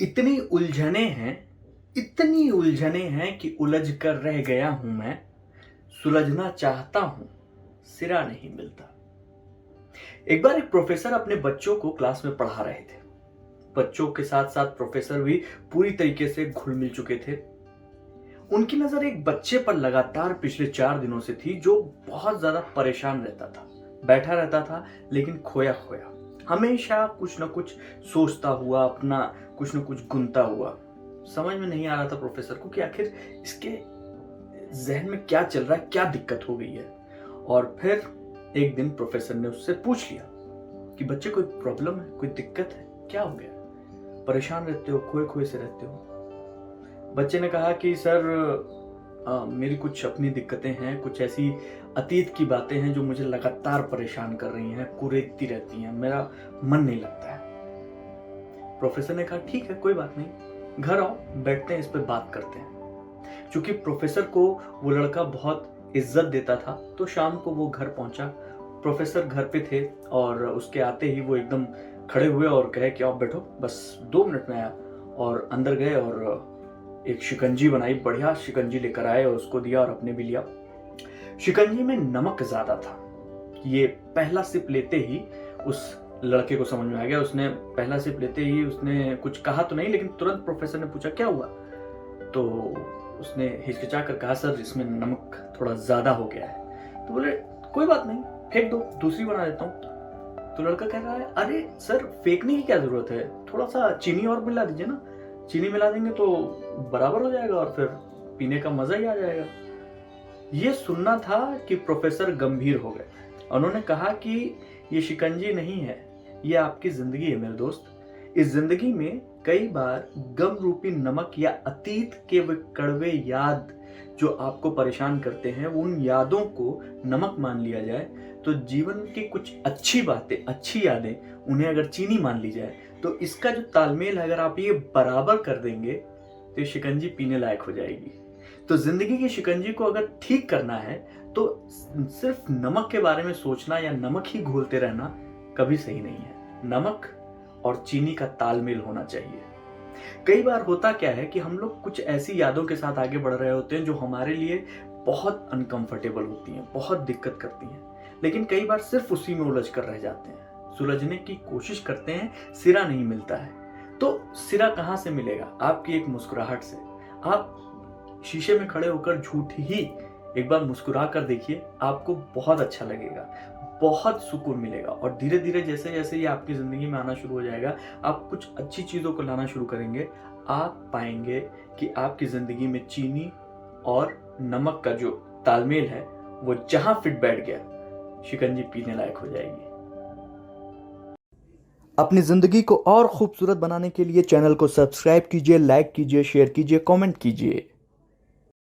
इतनी उलझने हैं, इतनी उलझने हैं कि उलझ कर रह गया हूं मैं। सुलझना चाहता हूं, सिरा नहीं मिलता। एक बार एक प्रोफेसर अपने बच्चों को क्लास में पढ़ा रहे थे। बच्चों के साथ साथ प्रोफेसर भी पूरी तरीके से घुल मिल चुके थे। उनकी नजर एक बच्चे पर लगातार पिछले 4 दिनों से थी, जो बहुत ज्यादा परेशान रहता था, बैठा रहता था, लेकिन खोया खोया, हमेशा कुछ ना कुछ सोचता हुआ, अपना कुछ ना कुछ गुनता हुआ। समझ में नहीं आ रहा था प्रोफेसर को कि आखिर इसके जहन में क्या चल रहा है, क्या दिक्कत हो गई है। और फिर एक दिन प्रोफेसर ने उससे पूछ लिया कि बच्चे, कोई प्रॉब्लम है, कोई दिक्कत है, क्या हो गया, परेशान रहते हो, खोए खोए से रहते हो। बच्चे ने कहा कि सर, मेरी कुछ अपनी दिक्कतें हैं, कुछ ऐसी अतीत की बातें हैं जो मुझे लगातार परेशान कर रही हैं, कुरेदती रहती हैं, मेरा मन नहीं लगता है। प्रोफेसर ने कहा ठीक है, कोई बात नहीं, घर आओ, बैठते हैं, इस पे बात करते हैं। चूंकि प्रोफेसर को वो लड़का बहुत इज्जत देता था, तो शाम को वो घर पहुंचा। प्रोफेसर घर पे थे और उसके आते ही वो एकदम खड़े हुए और कहे कि आप बैठो, बस 2 मिनट में आया। और अंदर गए और एक शिकंजी बनाई, बढ़िया शिकंजी लेकर आए और उसको दिया और अपने भी लिया। शिकंजी में नमक ज्यादा था। ये पहला सिप लेते ही उस लड़के को समझ में आ गया। उसने पहला सिप लेते ही उसने कुछ कहा तो नहीं, लेकिन तुरंत प्रोफेसर ने पूछा क्या हुआ। तो उसने हिचकिचा कर कहा, सर इसमें नमक थोड़ा ज्यादा हो गया है। तो बोले कोई बात नहीं, फेंक दो, दूसरी बना देता हूँ। तो लड़का कह रहा है, अरे सर फेंकने की क्या जरूरत है, थोड़ा सा चीनी और मिला दीजिए ना, चीनी मिला देंगे तो बराबर हो जाएगा और फिर पीने का मजा ही आ जाएगा। ये सुनना था कि प्रोफेसर गंभीर हो गए। उन्होंने कहा कि ये शिकंजी नहीं है, ये आपकी जिंदगी है मेरे दोस्त। इस जिंदगी में कई बार गम रूपी नमक या अतीत के वे कड़वे याद जो आपको परेशान करते हैं, उन यादों को नमक मान लिया जाए तो जीवन की कुछ अच्छी बातें, अच्छी यादें, उन्हें अगर चीनी मान ली जाए तो इसका जो तालमेल है, अगर आप ये बराबर कर देंगे तो ये शिकंजी पीने लायक हो जाएगी। तो जिंदगी की शिकंजी को अगर ठीक करना है तो सिर्फ नमक के बारे में सोचना या नमक ही घोलते रहना कभी सही नहीं है। नमक और चीनी का तालमेल होना चाहिए। कई बार होता क्या है कि हम लोग कुछ ऐसी यादों के साथ आगे बढ़ रहे होते हैं जो हमारे लिए बहुत अनकंफर्टेबल होती हैं, बहुत दिक्कत करती हैं, लेकिन कई बार सिर्फ उसी में उलझ कर रह जाते हैं, सुलझने की कोशिश करते हैं, सिरा नहीं मिलता है। तो सिरा कहां से मिलेगा? आपकी एक मुस्कुराहट से। आप शीशे में खड़े होकर झूठ ही एक बार मुस्कुरा कर देखिए, आपको बहुत अच्छा लगेगा, बहुत सुकून मिलेगा। और धीरे धीरे जैसे जैसे ये आपकी जिंदगी में आना शुरू हो जाएगा, आप कुछ अच्छी चीजों को लाना शुरू करेंगे, आप पाएंगे कि आपकी जिंदगी में चीनी और नमक का जो तालमेल है वो जहां फिट बैठ गया, शिकंजी पीने लायक हो जाएगी। अपनी ज़िंदगी को और खूबसूरत बनाने के लिए चैनल को सब्सक्राइब कीजिए, लाइक कीजिए, शेयर कीजिए, कमेंट कीजिए।